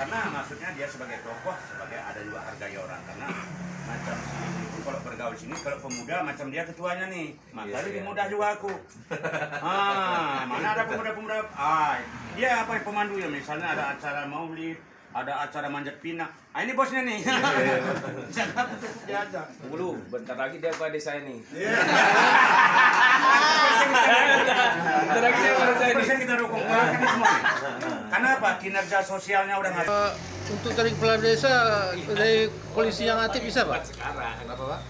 karena maksudnya dia sebagai tokoh, sebagai ada juga hargai orang, karena macam si kalau bergaul sini, kalau pemuda macam dia ketuanya nih, maka lebih mudah juga aku. Mana ada pemuda-pemuda, dia apa pemandu ya, misalnya ada acara maulid, ada acara manjat pinang. Ini bosnya nih. Jangan tutup dia aja. Dulu, bentar lagi dia pada desa ini. Bentar lagi dia pada desa ini. Kita dukung semua. Kenapa? Kinerja sosialnya udah nggak. Untuk dari kepala desa, dari polisi yang aktif bisa, Pak? Sekarang. Kenapa, Pak?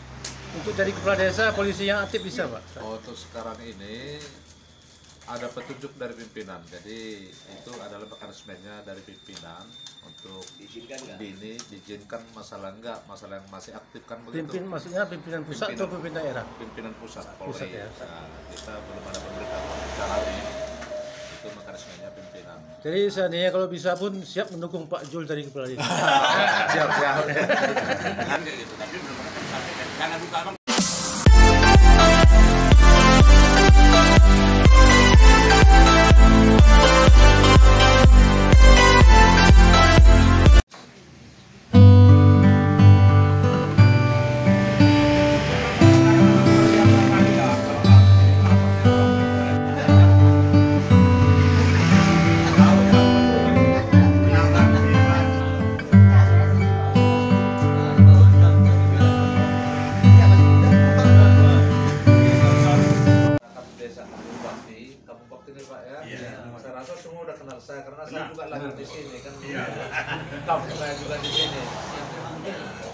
Untuk dari kepala desa, polisi yang aktif bisa, Pak? Oh, untuk sekarang ini ada petunjuk dari pimpinan. Jadi itu adalah mekanismenya dari pimpinan untuk diizinkan masalah enggak, masalah yang masih aktif kan begitu. Maksudnya pimpinan pusat atau pimpinan daerah? Pimpinan pusat Polri. Pusat, ya. Nah, kita belum ada pemberitahuan caranya. Itu mekanismenya pimpinan. Jadi seandainya kalau bisa pun siap mendukung Pak Jul dari kepala desa. Siap. Kan gitu, tapi belum pernah disampaikan. Karena buka abang. Saya rasa semua udah kenal saya karena saya juga lagi di sini kan. Kampung saya juga di sini.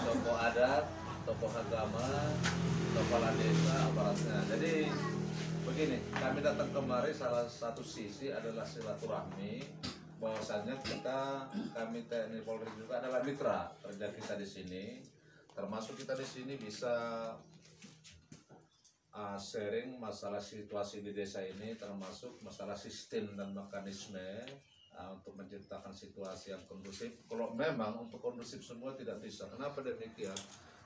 Tokoh adat, tokoh agama, kepala desa, aparatnya. Jadi begini, kami datang kemari salah satu sisi adalah silaturahmi. Bahwasannya kami TNI Polri juga adalah mitra kerja kita di sini. Termasuk kita di sini bisa sharing masalah situasi di desa ini, termasuk masalah sistem dan mekanisme untuk menciptakan situasi yang kondusif. Kalau memang untuk kondusif semua tidak bisa. Kenapa demikian?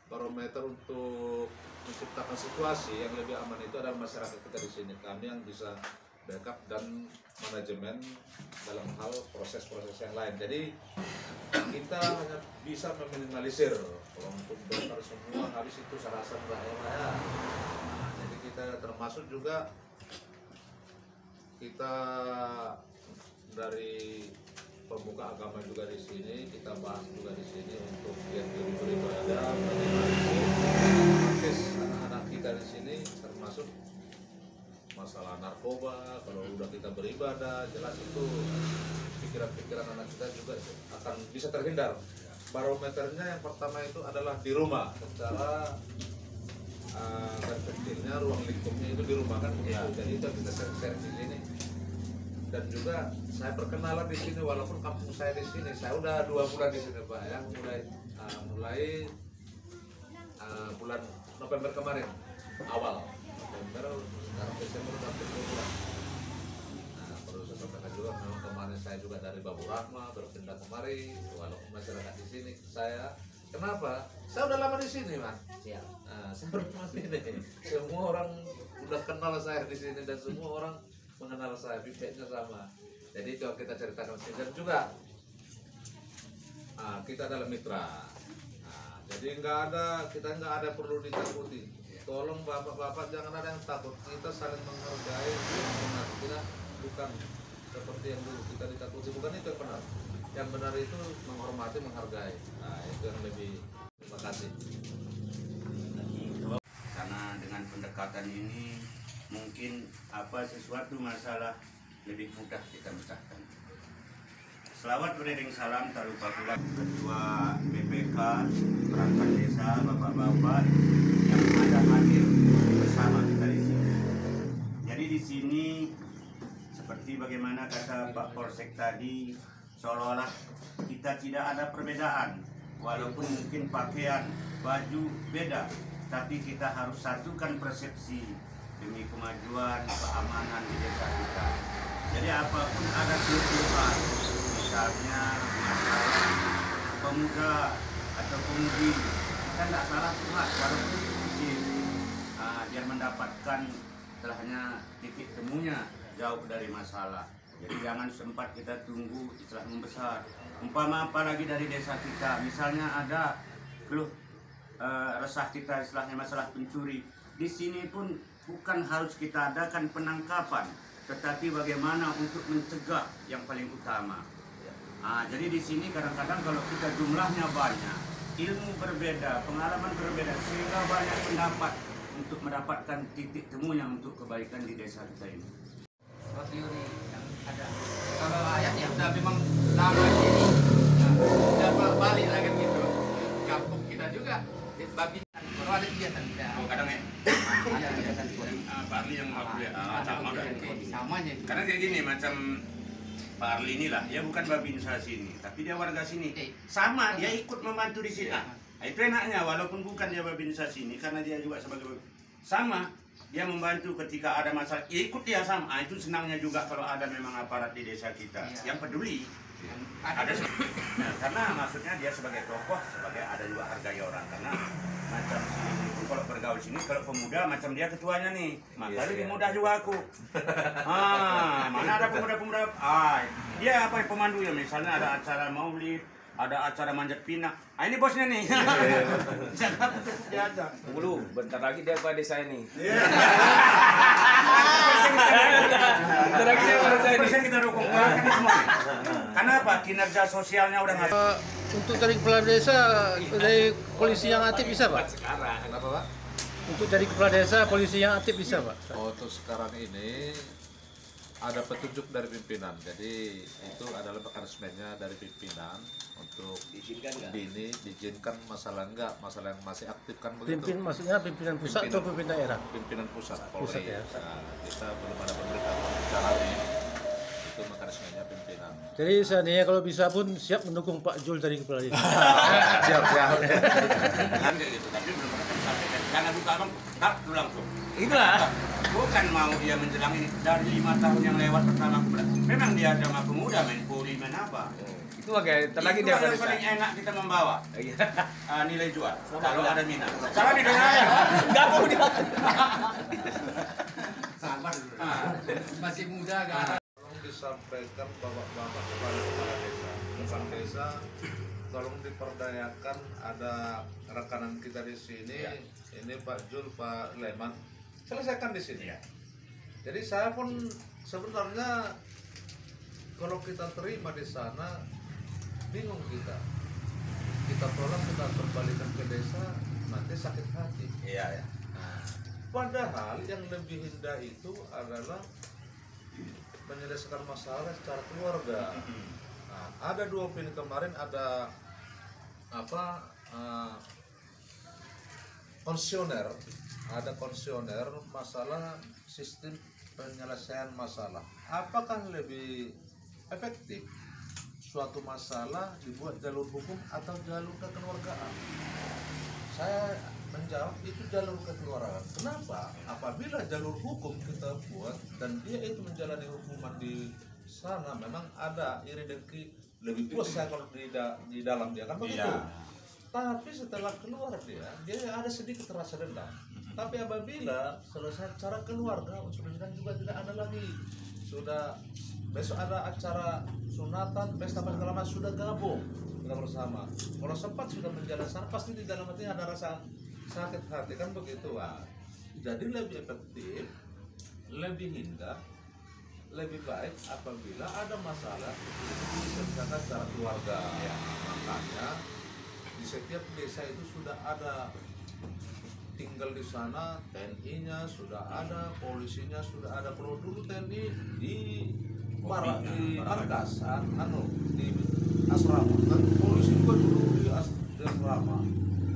Barometer untuk menciptakan situasi yang lebih aman itu adalah masyarakat kita di sini. Kami yang bisa backup dan manajemen dalam hal proses-proses yang lain. Jadi kita hanya bisa meminimalisir. Kalau untuk bongkar semua habis itu saya rasa enggak ya. Jadi kita termasuk juga kita dari pemuka agama juga di sini, kita bahas juga di sini untuk yang beribadah, akses anak-anak kita di sini, termasuk masalah narkoba. Kalau udah kita beribadah, jelas itu pikiran-pikiran anak kita juga akan bisa terhindar. Barometernya yang pertama itu adalah di rumah, secara kecilnya ruang lingkupnya itu di rumah kan, jadi itu kita share di sini. Dan juga saya perkenalan di sini, walaupun kampung saya di sini, saya udah 2 bulan di sini Pak ya, mulai bulan November kemarin, awal November, sekarang Desember udah 10 bulan. Nah, perlu saya sampaikan juga, memang kemarin saya juga dari Babu Rahma berpindah kemari, walaupun masyarakat di sini saya, kenapa? Saya udah lama di sini Mas. Nah, saya berpindah ini, semua orang udah kenal saya di sini dan semua orang mengenal saya, bibitnya sama. Jadi itu yang kita ceritakan sini. Dan juga kita adalah mitra. Jadi kita nggak ada perlu ditakuti. Tolong bapak-bapak jangan ada yang takut. Kita saling menghargai. Kita bukan seperti yang dulu kita ditakuti. Bukan itu yang benar. Yang benar itu menghormati, menghargai. Nah itu yang lebih. Terima kasih. Karena dengan pendekatan ini mungkin sesuatu masalah lebih mudah kita pecahkan. Selawat beriring salam tak lupa pula Ketua BPK perangkat desa, bapak-bapak yang ada hadir bersama kita di sini. Jadi di sini seperti bagaimana kata Pak Polsek tadi, seolah-olah kita tidak ada perbedaan, walaupun mungkin pakaian, baju beda, tapi kita harus satukan persepsi demi kemajuan, keamanan di desa kita. Jadi apapun ada tujuan, misalnya masalah pemuda atau pemudi, kita tidak salah buat walaupun kecil, biar mendapatkan telahnya titik temunya jauh dari masalah. Jadi jangan sempat kita tunggu istilah membesar. Umpama apalagi dari desa kita, misalnya ada keluh resah kita istilahnya masalah pencuri. Di sini pun bukan harus kita adakan penangkapan, tetapi bagaimana untuk mencegah yang paling utama. Jadi di sini kadang-kadang kalau kita jumlahnya banyak, ilmu berbeda, pengalaman berbeda, sehingga banyak pendapat untuk mendapatkan titik temunya untuk kebaikan di desa kita ini. Teori yang ada. Kalau ayat ya udah memang lama ini, udah balik lah kan gitu. Kampung kita juga di babi kalau ada kegiatan tidak. Oh kadang ya. Ada kegiatan Pak Arli yang mau kuliah. Sama kan. Samanya. Karena kayak gini macam Pak Arli inilah, dia bukan babinsa sini, tapi dia warga sini. Sama, dia ikut membantu di sini. Itu enaknya, walaupun bukan dia babinsa sini, karena dia juga sebagai sama. Dia membantu ketika ada masalah, ikut dia sama. Itu senangnya juga kalau ada memang aparat di desa kita yang peduli. Karena maksudnya dia sebagai tokoh, sebagai ada juga hargai orang. Karena macam sini kalau bergaul sini, kalau pemuda macam dia ketuanya nih, maka lebih mudah juga aku. Mana ada pemuda-pemuda? Dia apa pemandu ya? Misalnya ada acara maulid, ada acara manjat pinang. Ini bosnya nih. Jangan dia aja. Dulu, bentar lagi dia pada desa ini. Bentar lagi dia pada desa ini. Kita dukung semua. Karena apa? Kinerja sosialnya udah nggak. Untuk dari kepala desa, dari polisi yang aktif bisa Pak? Sekarang. Kenapa Pak? Untuk dari kepala desa, polisi yang aktif bisa Pak? Untuk sekarang ini ada petunjuk dari pimpinan, jadi itu adalah mekanismenya dari pimpinan untuk diizinkan masalah enggak, masalah yang masih aktif kan begitu. Maksudnya pimpinan pusat atau pimpinan daerah? Pimpinan pusat Polri. Pusat, ya. Nah, kita belum ada pemberitahuan secara ini, itu mekanismenya pimpinan. Jadi seandainya kalau bisa pun siap mendukung Pak Jul dari kepala desa. Siap. Kan kayak gitu, tapi belum pernah disampaikan. Karena buka abang, tak dulu langsung. Itulah. Bukan mau dia menjelang ini dari 5 tahun yang lewat pertama kemudian. Memang dia sama pemuda main poli main apa. Itu kayak bentar lagi Itu dia pada yang desa. paling enak kita membawa Iya. nilai jual kalau ada minat. Salah nih dengan saya. Enggak mau dimakan. Sabar dulu. Masih muda kan. Tolong disampaikan bapak-bapak kepada kepala desa. Kepala desa tolong diperdayakan, ada rekanan kita di sini. Ini Pak Jul, Pak Leman. Selesaikan di sini. Jadi saya pun sebenarnya kalau kita terima di sana bingung kita. Kita tolak, kita kembalikan ke desa, nanti sakit hati. Iya. Padahal yang lebih indah itu adalah menyelesaikan masalah secara keluarga. Nah, ada 2 poin kemarin, ada konsioner, masalah sistem penyelesaian masalah. Apakah lebih efektif suatu masalah dibuat jalur hukum atau jalur kekeluargaan? Saya menjawab itu jalur kekeluargaan. Kenapa? Apabila jalur hukum kita buat dan dia itu menjalani hukuman di sana, memang ada iri dengki, lebih puas saya kalau di dalam dia kan begitu. Tapi setelah keluar dia ada sedikit rasa dendam. Tapi apabila selesai acara keluarga, unsur dendam juga tidak ada lagi. Sudah besok ada acara sunatan, pesta segala macam, sudah gabung kita bersama. Kalau sempat sudah menjalani sana, pasti di dalam hati ada rasa sakit hati kan begitu. Jadi lebih efektif, lebih indah, lebih baik apabila ada masalah diselesaikan secara keluarga. Makanya di setiap desa itu sudah ada tinggal di sana, TNI-nya sudah ada, polisinya sudah ada. Kalau dulu TNI di Markas, di asrama, kan polisi juga dulu di asrama.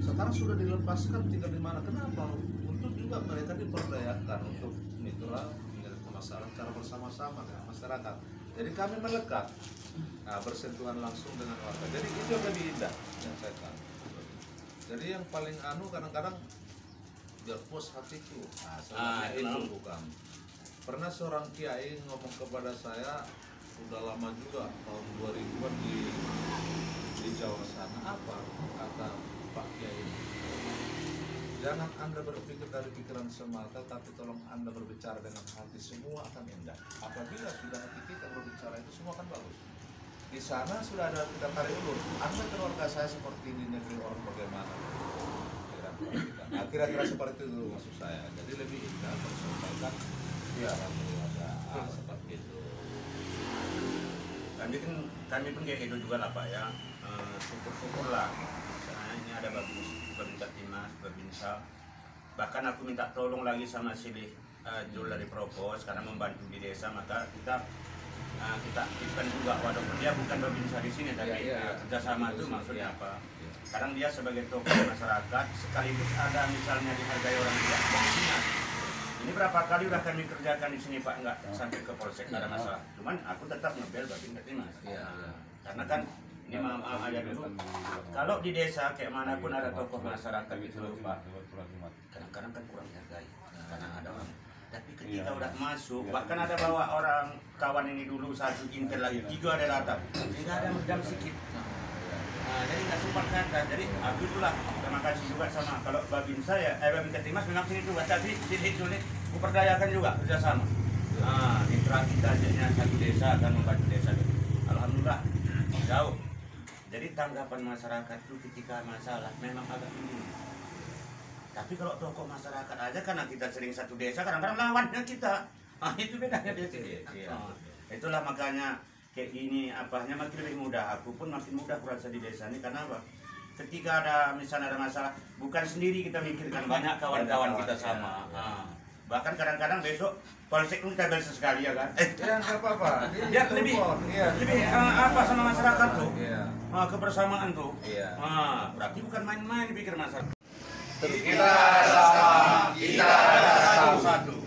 Sekarang sudah dilepaskan, tinggal di mana? Kenapa? Untuk juga mereka diperdayakan untuk itulah menyelesaikan masalah secara bersama-sama dengan masyarakat. Jadi kami melekat, bersentuhan langsung dengan warga. Jadi itu yang lebih indah yang saya tahu. Jadi yang paling kadang-kadang biar puas hatiku. Itu bukan. Pernah seorang kiai ngomong kepada saya, sudah lama juga tahun 2000-an di Jawa sana. Apa kata Pak Kiai? Jangan Anda berpikir dari pikiran semata, tapi tolong Anda berbicara dengan hati, semua akan indah. Apabila sudah hati kita berbicara, itu semua akan bagus. Di sana sudah ada kita tarik ulur. Anda keluarga saya seperti di negeri orang bagaimana? Nah, kira-kira seperti itu maksud saya. Jadi lebih indah bersampaikan biar keluarga seperti itu. Kami pun kayak gitu juga lah Pak ya. Syukur-syukurlah. Misalnya ini ada Babinsa Timas, Babinsa. Bahkan aku minta tolong lagi sama Silih Jul dari Propos karena membantu di desa, maka kita aktifkan juga, walaupun dia bukan Babinsa di sini, tapi kerjasama itu maksudnya apa? Kadang dia sebagai tokoh masyarakat sekaligus ada misalnya dihargai orang dia. Ini berapa kali udah kami kerjakan di sini Pak, nggak sampai ke polsek, nggak ada masalah. Cuman aku tetap ngebel Babinsa Timas. Karena kan ini maaf aja dulu. Kalau di desa kayak manapun ada tokoh masyarakat itu Pak, kadang-kadang kan kurang dihargai karena ada orang. Tapi ketika udah masuk, bahkan ada bawa orang kawan ini dulu satu intel lagi, 3 ada datang, tidak ada medam sedikit. Jadi nggak sempat kata. Jadi aku itulah terima kasih juga sama kalau Babinsa ya, Babinsa Timas memang sini juga, tapi sini itu nih kuperdayakan juga kerjasama. Mitra kita aja satu desa akan membantu desa. Alhamdulillah jauh. Jadi tanggapan masyarakat itu ketika masalah memang agak tinggi. Tapi kalau tokoh masyarakat aja karena kita sering satu desa, kadang-kadang lawannya kita. Itu bedanya desa. Itulah makanya kayak gini apanya makin lebih mudah. Aku pun makin mudah kurasa di desa ini karena apa? Ketika ada misalnya ada masalah, bukan sendiri kita mikirkan, banyak kawan-kawan kita sama. Bahkan kadang-kadang besok polsek pun kita biasa sekali ya kan? Ya nggak apa-apa. Dia lebih apa sama masyarakat tuh? Kebersamaan tuh. Berarti bukan main-main pikir masyarakat. Kita sama, kita satu.